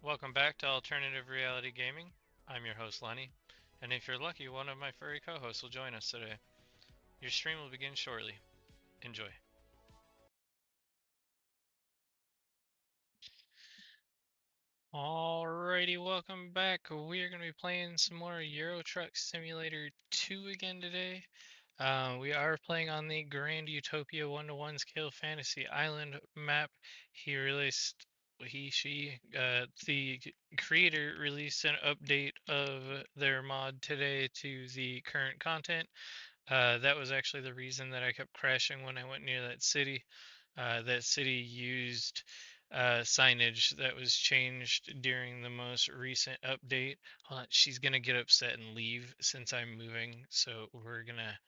Welcome back to Alternative Reality Gaming. I'm your host, Lenny, and if you're lucky, one of my furry co-hosts will join us today. Your stream will begin shortly. Enjoy. Alrighty, welcome back. We are going to be playing some more Euro Truck Simulator 2 again today. We are playing on the Grand Utopia 1-to-1 scale fantasy island map. He, the creator released an update of their mod today to the current content. That was actually the reason that I kept crashing when I went near that city. That city used signage that was changed during the most recent update. Hold on, she's gonna get upset and leave since I'm moving, so we're gonna.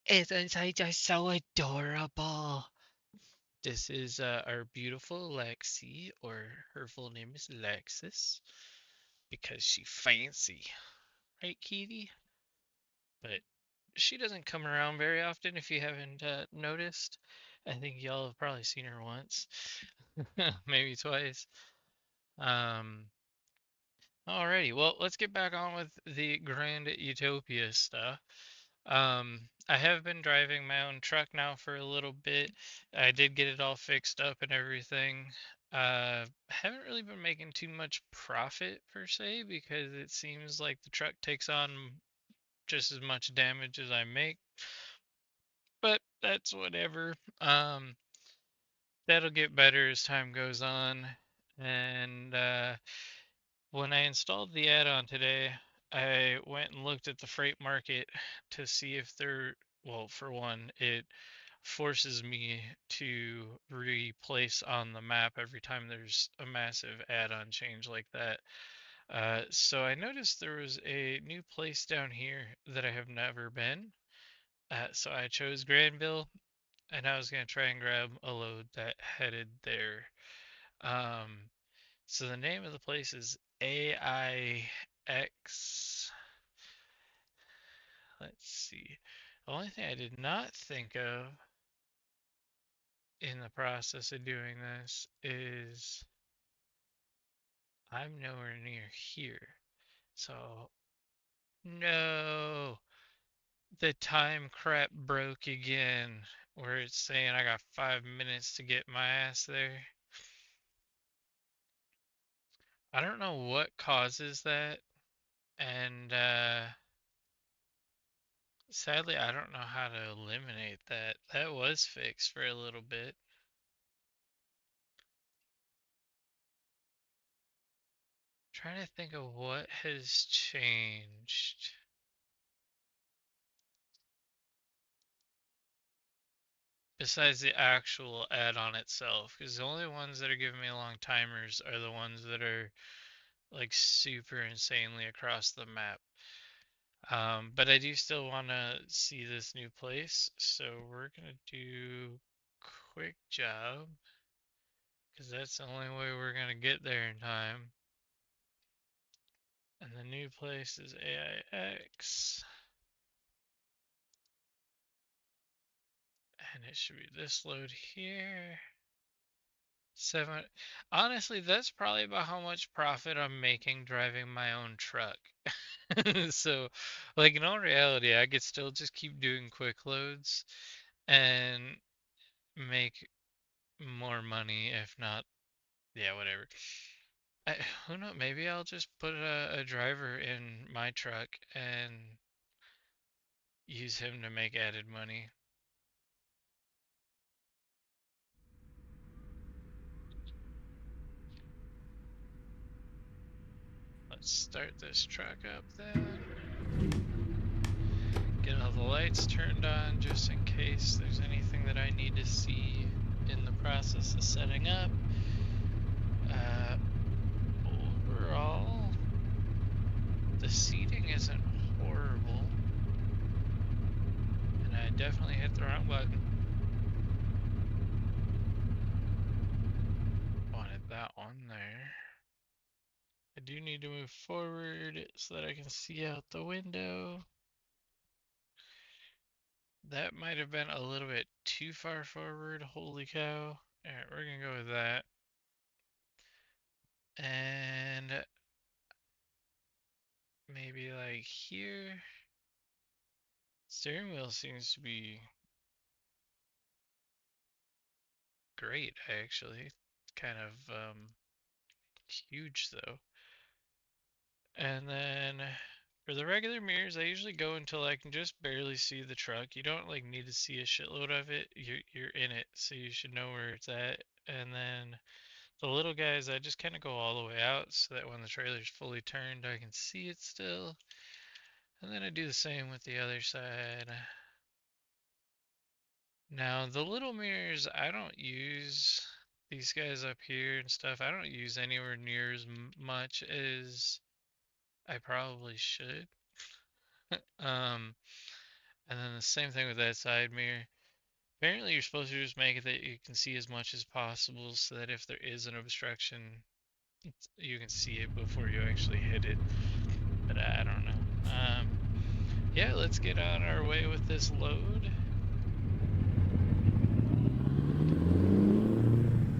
Isn't I just so adorable? This is our beautiful Lexi, or her full name is Lexus, because she fancy, right, Kitty? But she doesn't come around very often if you haven't noticed. I think y'all have probably seen her once, maybe twice. Um, Alrighty, well, let's get back on with the Grand Utopia stuff. I have been driving my own truck now for a little bit. I did get it all fixed up and everything. Haven't really been making too much profit per se because it seems like the truck takes on just as much damage as I make, but that's whatever. That'll get better as time goes on. And when I installed the add-on today, I went and looked at the freight market to see if there, well, for one, it forces me to replace on the map every time there's a massive add-on change like that. So I noticed there was a new place down here that I have never been. So I chose Granville, and I was going to try and grab a load that headed there. Um, so the name of the place is AIX. Let's see. The only thing I did not think of in the process of doing this is I'm nowhere near here. So, no, the time crap broke again, where it's saying I got 5 minutes to get my ass there. I don't know what causes that, and sadly, I don't know how to eliminate that. That was fixed for a little bit. Trying to think of what has changed. Besides the actual add-on itself, because the only ones that are giving me long timers are the ones that are like super insanely across the map. But I do still want to see this new place, so we're gonna do quick job, because that's the only way we're gonna get there in time. And the new place is AIX. And it should be this load here. Seven. Honestly, that's probably about how much profit I'm making driving my own truck. So, like in all reality, I could still just keep doing quick loads and make more money, if not, yeah, whatever. I, who knows? Maybe I'll just put a driver in my truck and use him to make added money. Let's start this truck up then. Get all the lights turned on just in case there's anything that I need to see in the process of setting up. Uh, Overall, the seating isn't horrible. And I definitely hit the wrong button. Wanted that one there. I do need to move forward so that I can see out the window. That might have been a little bit too far forward. Holy cow. Alright, we're gonna go with that. And maybe like here. Steering wheel seems to be great, actually. Kind of huge though. And then for the regular mirrors, I usually go until I can just barely see the truck. You don't like need to see a shitload of it. You're in it, so you should know where it's at. And then the little guys, I just kind of go all the way out so that when the trailer's fully turned, I can see it still. And then I do the same with the other side. Now, the little mirrors, I don't use these guys up here and stuff. I don't use anywhere near as much as I probably should. Um, and then the same thing with that side mirror. Apparently, you're supposed to just make it that you can see as much as possible so that if there is an obstruction, you can see it before you actually hit it. But I don't know. Yeah, let's get on our way with this load.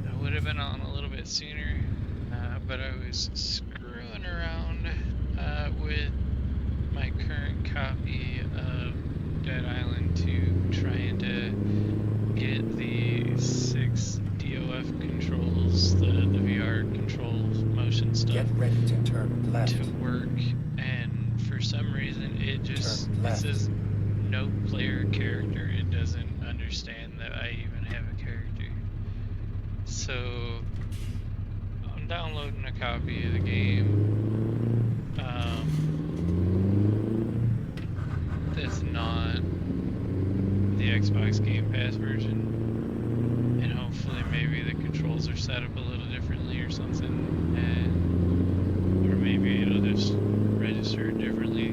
I would have been on a little bit sooner, but I was screwing around with my current copy of Dead Island 2, trying to get the 6 DOF controls, the VR control motion stuff, get ready to turn left, to work, and for some reason it says no player character. It doesn't understand that I even have a character. So I'm downloading a copy of the game that's not the Xbox Game Pass version, and hopefully maybe the controls are set up a little differently or something, or maybe it'll just register differently.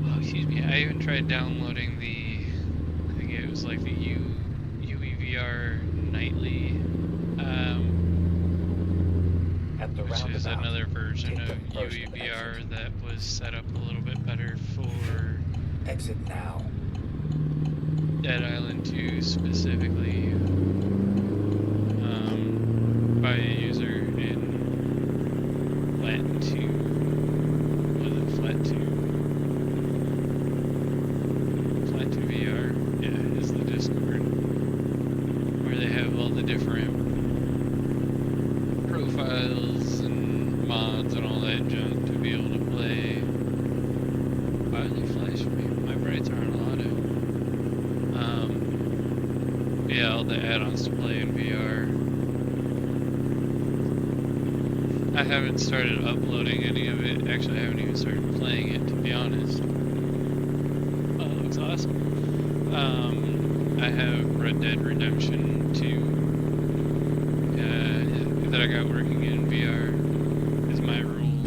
Oh, excuse me, I even tried downloading I think it was like the UEVR Nightly, which is another version of UEVR that was set up a little bit better for exit now, Dead Island 2 specifically, by a user in Flat 2. Was it Flat 2? Flat 2 VR? Yeah, is the Discord, where they have all the different profiles and mods and all that junk to be able to play. Finally flash me. My brights aren't allowed to. Yeah, all the add-ons to play in VR. I haven't started uploading any of it. Actually, I haven't even started playing it, to be honest. Oh, it looks awesome. I have Red Dead Redemption 2 that I got working in VR. Is my rule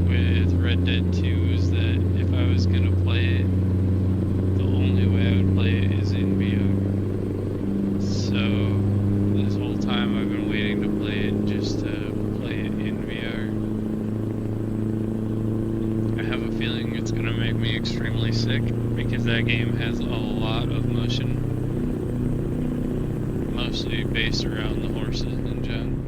with Red Dead 2 is that if I was gonna play it, the only way I would play it is in VR. So this whole time I've been waiting to play it just to play it in VR. I have a feeling it's gonna make me extremely sick because that game has a lot of motion, mostly based around the horses and junk.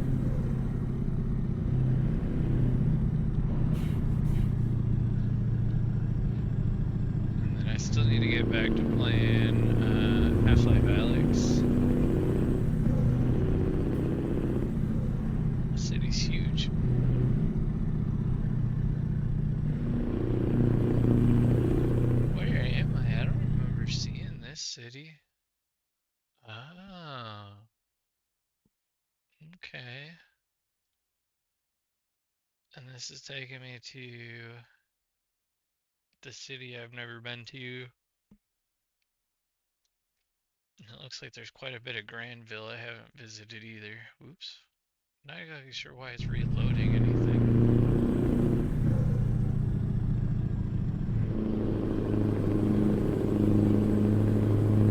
And then I still need to get back to playing Half-Life Alyx. The city's huge. Where am I? I don't remember seeing this city. Oh. Okay. And this is taking me to the city I've never been to. It looks like there's quite a bit of Granville I haven't visited either. Oops. Not exactly sure why it's reloading anything.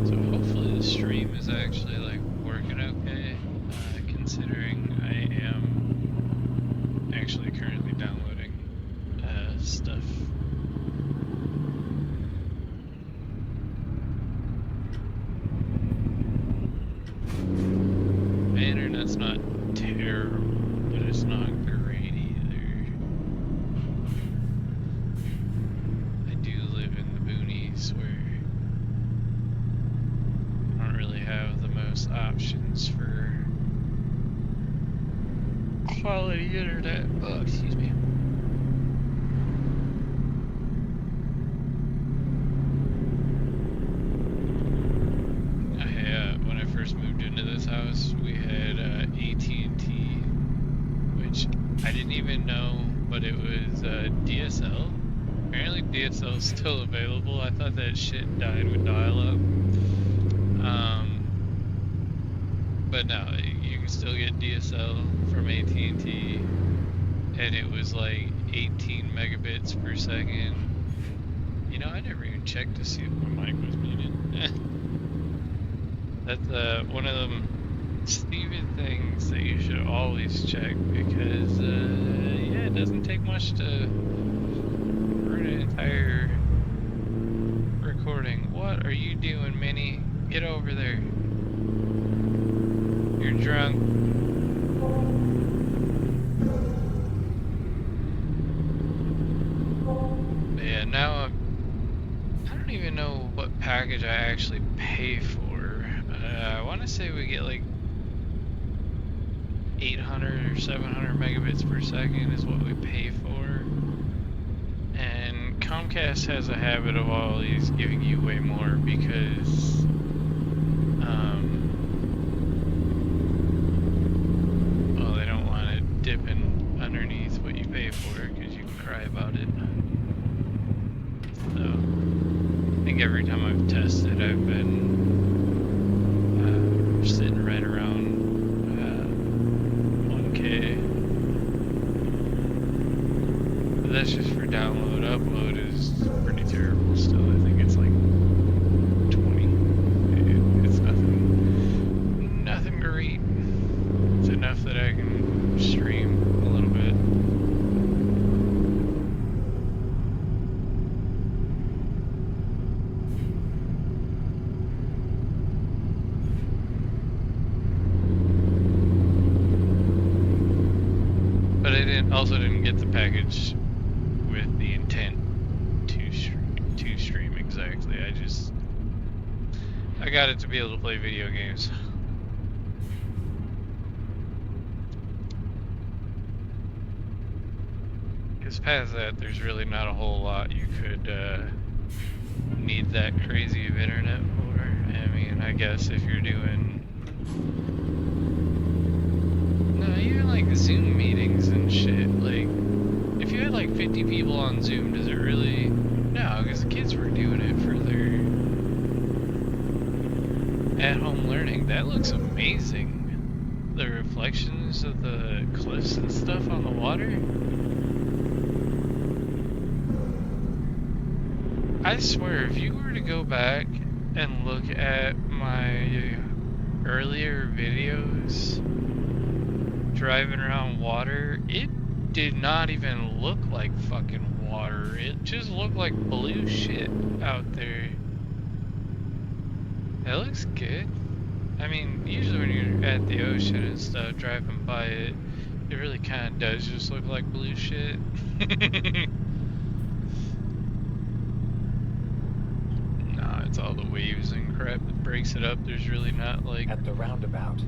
So hopefully the stream is actually like working okay, considering I am actually currently downloading stuff. My internet it's not terrible, but it's not great either. I do live in the boonies where I don't really have the most options for quality internet. Oh, excuse me. When I first moved into this house, we had AT&T, which I didn't even know, but it was DSL. Apparently DSL is still available. I thought that shit died with dial-up. But no, you can still get DSL from AT&T, and it was like 18 megabits per second. You know, I never even checked to see if my mic was muted. That's one of them stupid things that you should always check, because yeah, it doesn't take much to ruin an entire recording. What are you doing, Minnie? Get over there. You're drunk. But yeah, now I don't even know what package I actually pay for. I want to say we get like 800 or 700 megabits per second is what we pay for. And Comcast has a habit of always giving you way more because well, they don't want it dipping underneath what you pay for because you can cry about it. So I think every time I've tested, I've been sitting right around 1K. But that's just for download. Upload is pretty terrible still. I think it's like 20. It's nothing great. It's enough that I can stream a little bit. But I also didn't get the package with the intent to stream exactly. I got it to be able to play video games. Because past that, there's really not a whole lot you could need that crazy of internet for. I mean, I guess if you're doing even like Zoom meetings and shit, like, if you had like 50 people on Zoom, does it really? No, because the kids were doing it for their at-home learning. That looks amazing. The reflections of the cliffs and stuff on the water. I swear, if you were to go back and look at my earlier videos driving around water, it did not even look like fucking water. It just looked like blue shit out there. That looks good. I mean, usually when you're at the ocean and stuff, driving by it, it really kind of does just look like blue shit. Nah, it's all the waves and crap that breaks it up. There's really not like At the roundabout,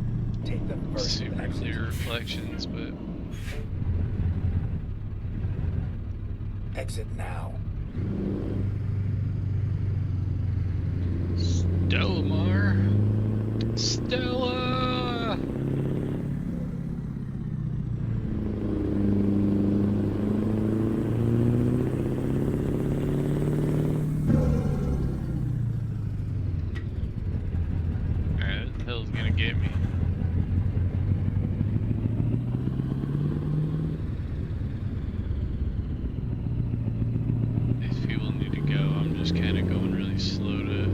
take the first super exit. clear reflections, but Exit now. Stellamar. Stella! Alright, what the hell's gonna get me? These people need to go. I'm just kind of going really slow to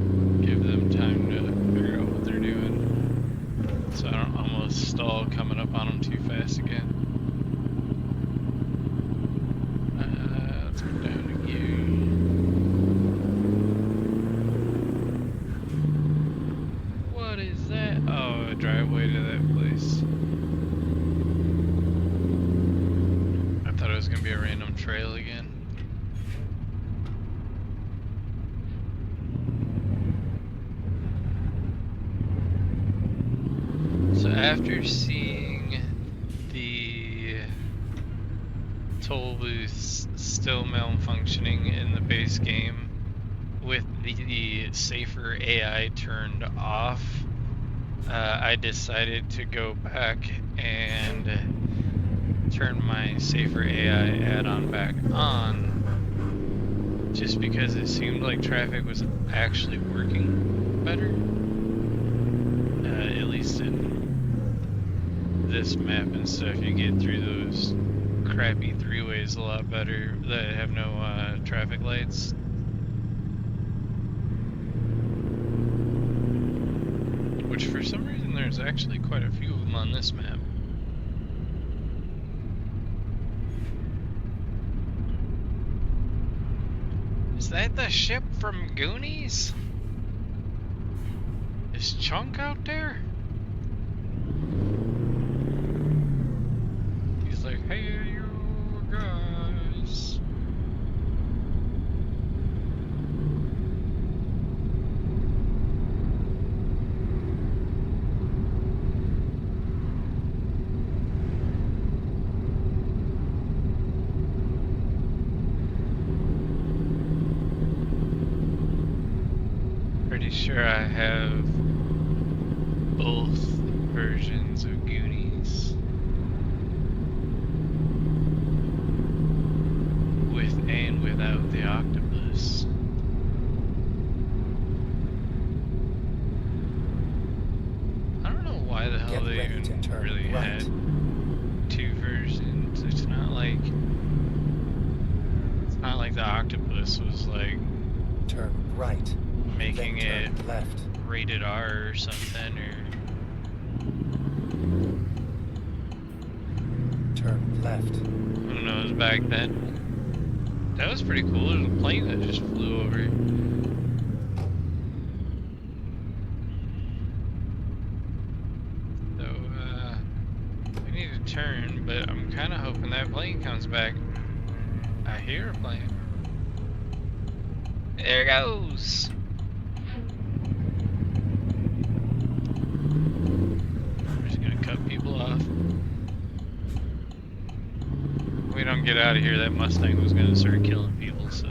give them time to figure out what they're doing. So I don't almost stall coming up on them too fast again. Let's go down to gear. What is that? Oh, a driveway to that place. I thought it was gonna be a random trail again. So after seeing the toll booths still malfunctioning in the base game with the safer AI turned off, I decided to go back and turn my safer AI add-on back on, just because it seemed like traffic was actually working better, at least in this map and stuff. You get through those crappy three-ways a lot better that have no traffic lights. Which for some reason there's actually quite a few of them on this map. Is that the ship from Goonies? Is Chunk out there? He's like, hey you guys. Pretty sure I have both versions of Goonies. With and without the octopus. I don't know why the hell Get they ready to even turn really right. had two versions. It's not like the octopus was like Turn right. making Then it turn left. rated R or something, or Turn left. who knows back then. That was pretty cool. There was a plane that just flew over. So, we need to turn, but I'm kind of hoping that plane comes back. I hear a plane. There it goes! I'm just gonna cut people off. If we don't get out of here, that Mustang was gonna start killing people, so.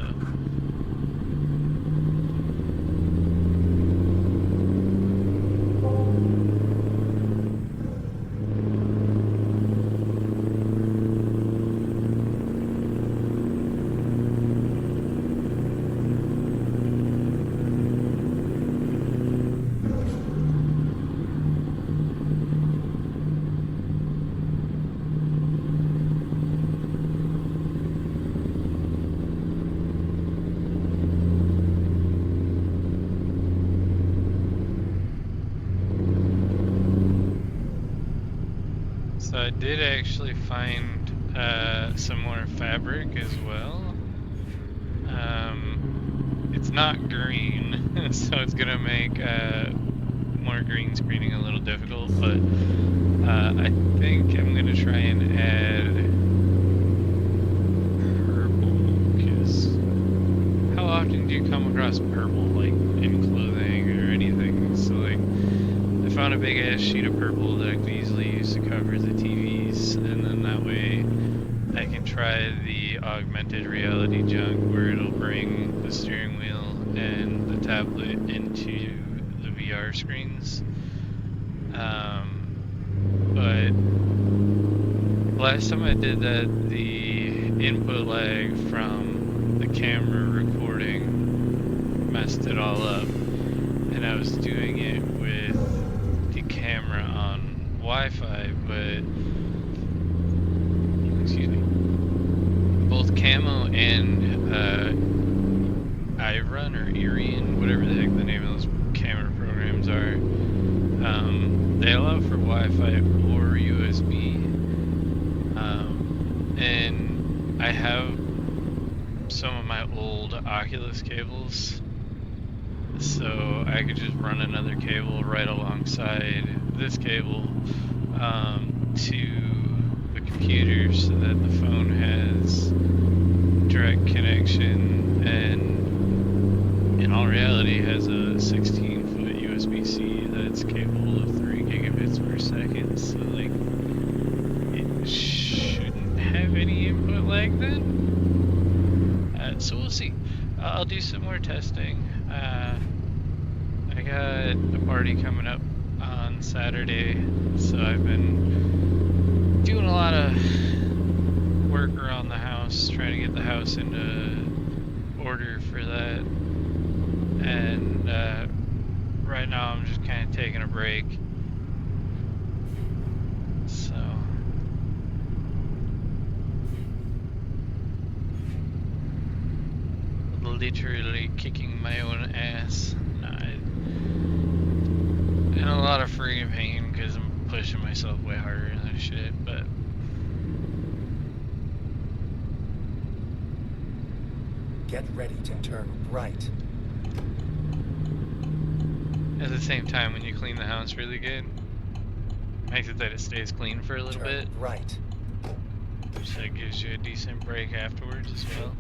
So I did actually find some more fabric as well. It's not green, so it's gonna make more green screening a little difficult, but I think I'm gonna try and add purple, because how often do you come across purple, like, in clothing or anything? So, like, I found a big ass sheet of purple that I could easily use to cover the TVs, and then that way I can try the augmented reality junk where it'll bring the steering wheel and the tablet into the VR screens. But last time I did that, the input lag from the camera recording messed it all up, and I was doing it with the camera on Wi-Fi, but excuse me, both Camo and iRun or Irian, whatever the heck the name of those camera programs are, they allow for Wi-Fi or USB, and I have some of my old Oculus cables so I could just run another cable right alongside this cable to the computer so that the phone has direct connection, and in all reality has a 16-foot USB-C that's capable of 3 gigabits per second, so like it shouldn't have any input lag then. So we'll see. I'll do some more testing. I got a party coming up on Saturday, so I've been doing a lot of work around the house, trying to get the house into order for that. And right now I'm just kind of taking a break. So literally kicking my own ass. In a lot of freaking pain because I'm pushing myself way harder than I should, but Get ready to turn right. at the same time, when you clean the house really good, makes it that it stays clean for a little Turn bit, right. which that gives you a decent break afterwards as well.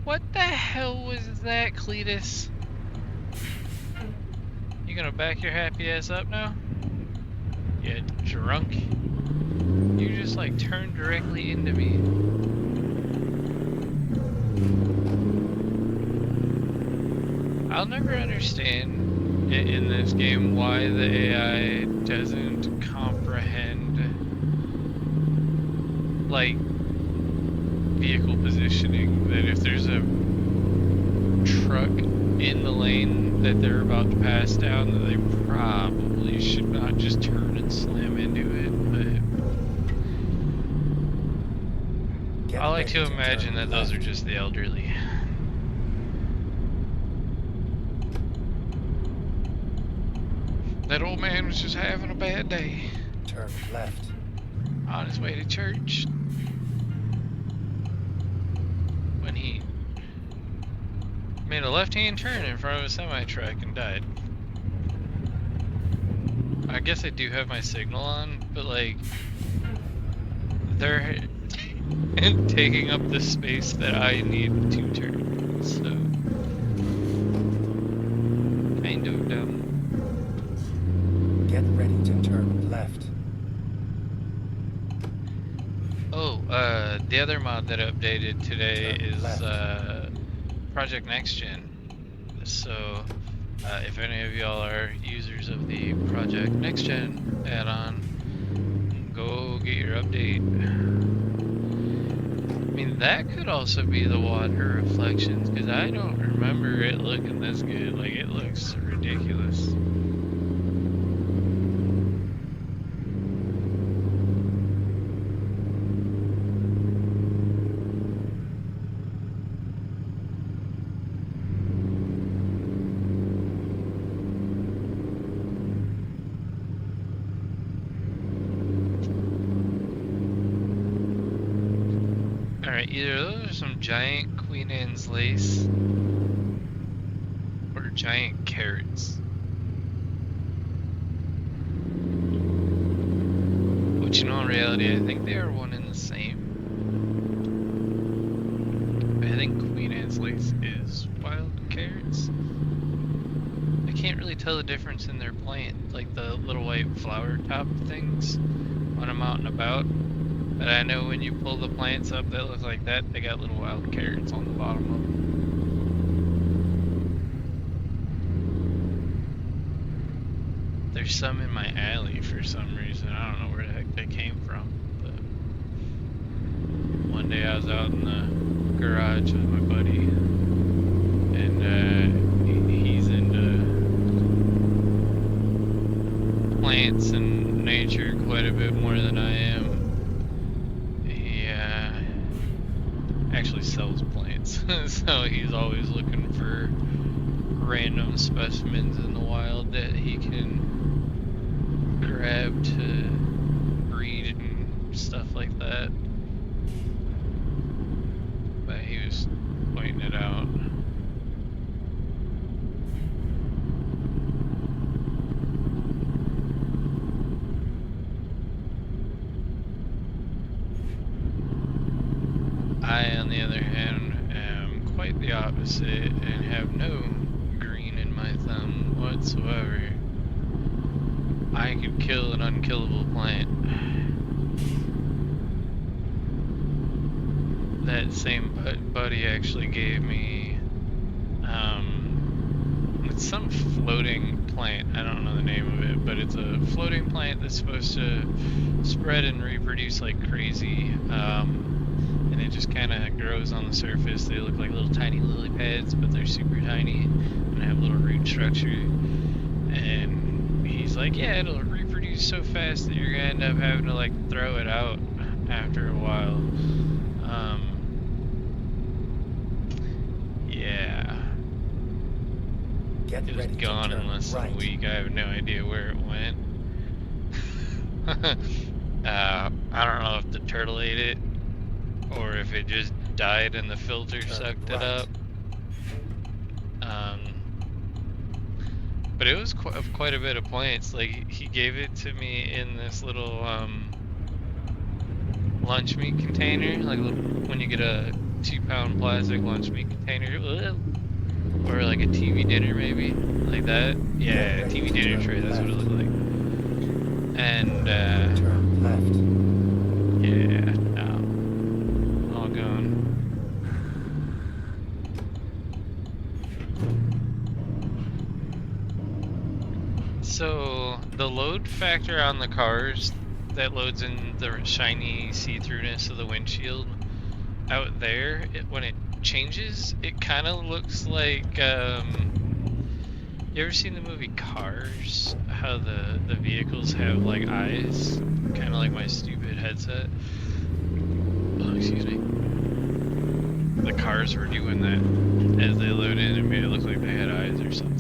What the hell was that, Cletus? You gonna back your happy ass up now? You drunk? You just like turned directly into me. I'll never understand in this game why the AI doesn't comprehend like vehicle positioning, that if there's a truck in the lane that they're about to pass down, that they probably should not just turn and slam into it. But I like to imagine that those are just the elderly. That old man was just having a bad day. Turn left. On his way to church. When he made a left-hand turn in front of a semi-truck and died. I guess I do have my signal on, but like, they're taking up the space that I need to turn, so kind of dumb. Get ready to turn left. Oh, the other mod that updated today is Project Next Gen. So, if any of y'all are users of the Project Next Gen add-on, go get your update. I mean, that could also be the water reflections, because I don't remember it looking this good. Like, it looks ridiculous. Alright, either those are some giant Queen Anne's lace or giant carrots. Which in all reality, I think they are one and the same. I think Queen Anne's lace is wild carrots. I can't really tell the difference in their plant, like the little white flower top things when I'm out and about. But I know when you pull the plants up that look like that, they got little wild carrots on the bottom of them. There's some in my alley for some reason. I don't know where the heck they came from. But one day I was out in the garage with my buddy, and he's into plants and nature quite a bit more than I am. Actually sells plants, so he's always looking for random specimens in the wild that he can grab to breed and stuff like that. But he was other hand, am quite the opposite and have no green in my thumb whatsoever. I could kill an unkillable plant. That same buddy actually gave me, it's some floating plant. I don't know the name of it, but it's a floating plant that's supposed to spread and reproduce like crazy. And it just kind of grows on the surface. They look like little tiny lily pads, but they're super tiny and have little root structure. And he's like, yeah, it'll reproduce so fast that you're gonna end up having to like throw it out after a while. Yeah. Get It was ready gone to in turn less than a right. week. I have no idea where it went. I don't know if the turtle ate it or if it just died and the filter Turn sucked it right. up. But it was of quite a bit of points. Like he gave it to me in this little lunch meat container, like when you get a 2-pound plastic lunch meat container, or like a TV dinner maybe, like that. Yeah, TV dinner tray. That's what it looked like. And Turn left. yeah, no, all gone. So the load factor on the cars that loads in the shiny see-throughness of the windshield out there, when it changes, it kind of looks like, you ever seen the movie Cars? How the vehicles have like eyes, kind of like my stupid headset. Oh, excuse me. The cars were doing that as they load in and made it look like they had eyes or something.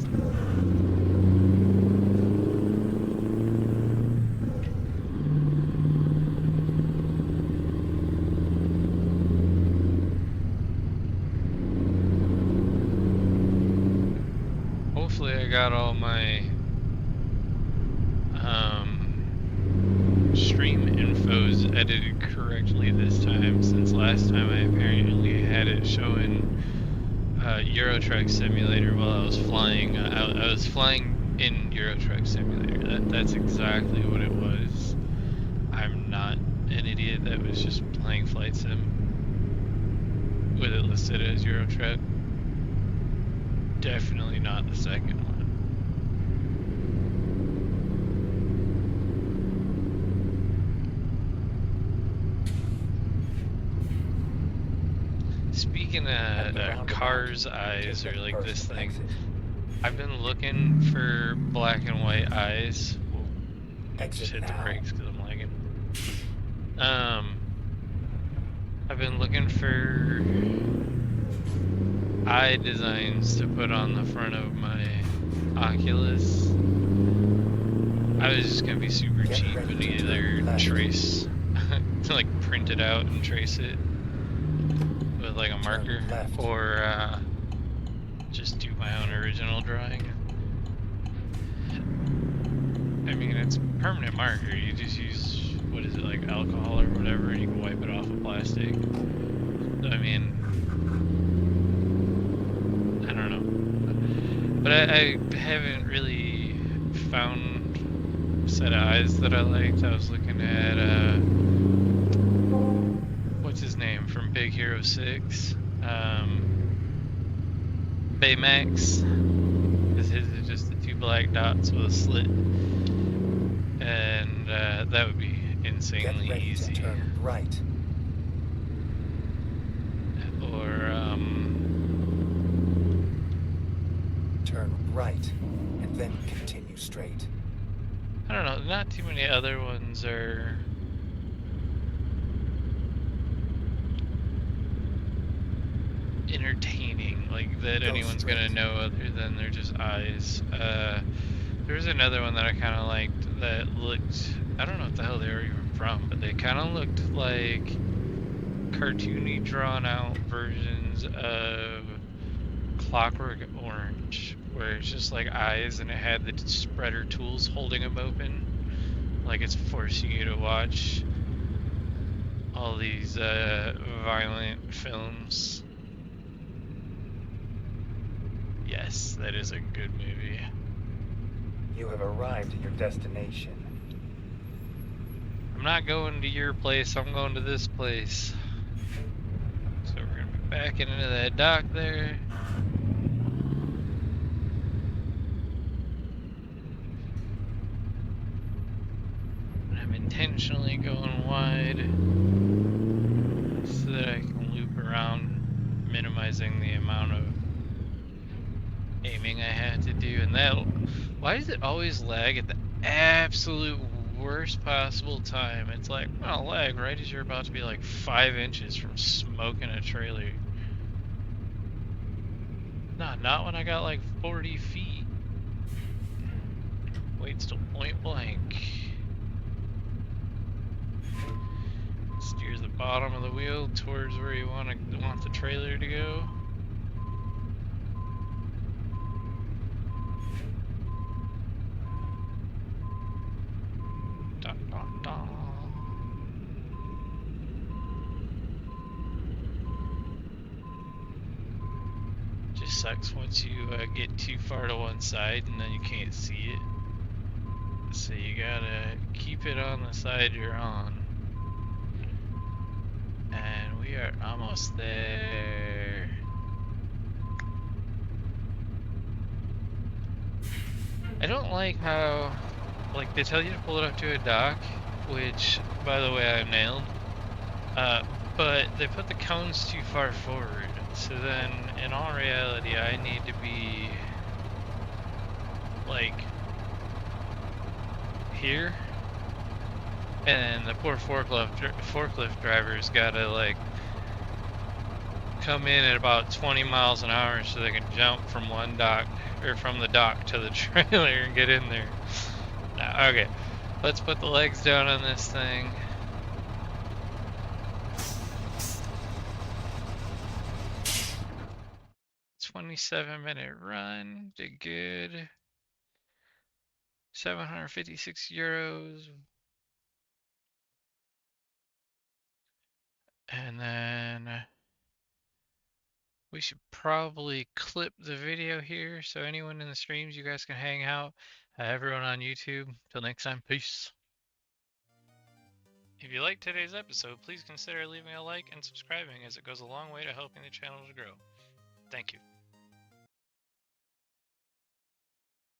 Hopefully I got all my stream infos edited correctly this time, since last time I apparently had it showing Euro Truck Simulator while I was flying. I was flying in Euro Truck Simulator. That's exactly what it was. I'm not an idiot that was just playing Flight Sim with it listed as Euro Truck. Definitely not the second one. Speaking of cars' eyes, or like this thing, I've been looking for black and white eyes. Whoa, just hit the brakes because I'm lagging. I've been looking for eye designs to put on the front of my Oculus. I was just gonna be super cheap and either trace, like print it out and trace it with like a marker, or just do my own original drawing. I mean, it's permanent marker. You just use, what is it, like alcohol or whatever, and you can wipe it off of plastic. I mean, I don't know. But I haven't really found a set of eyes that I liked. I was looking at, what's his name from Big Hero 6? Baymax. His is just the 2 black dots with a slit. And that would be insanely easy. Turn right. Or turn right, and then continue straight. I don't know, not too many other ones are entertaining, like that anyone's gonna know other than they're just eyes. There was another one that I kind of liked that looked, I don't know what the hell they were even from, but they kind of looked like cartoony, drawn out versions of Clockwork Orange, where it's just like eyes and it had the spreader tools holding them open, like it's forcing you to watch all all these violent films. Yes, that is a good movie. You have arrived at your destination. I'm not going to your place, I'm going to this place. So we're gonna be backing into that dock there. And I'm intentionally going wide so that I can loop around, minimizing the amount of aiming I had to do. And that, why does it always lag at the absolute worst possible time? It's like, well, lag right as you're about to be like 5 inches from smoking a trailer. Nah, not when I got like 40 feet. Waits till point blank. Steer the bottom of the wheel towards where you want the trailer to go. Dun, dun, dun. Just sucks once you get too far to one side and then you can't see it. So you gotta keep it on the side you're on. And we are almost there. I don't like how, like, they tell you to pull it up to a dock, which, by the way, I nailed. But they put the cones too far forward. So then, in all reality, I need to be, like, here. And the poor forklift driver's gotta, like, come in at about 20 miles an hour so they can jump from one dock, or from the dock to the trailer and get in there. Okay, let's put the legs down on this thing. $27-minute run, did good. 756 euros. And then we should probably clip the video here so anyone in the streams, you guys can hang out. Everyone on YouTube, till next time, peace. If you liked today's episode, please consider leaving a like and subscribing as it goes a long way to helping the channel to grow. Thank you.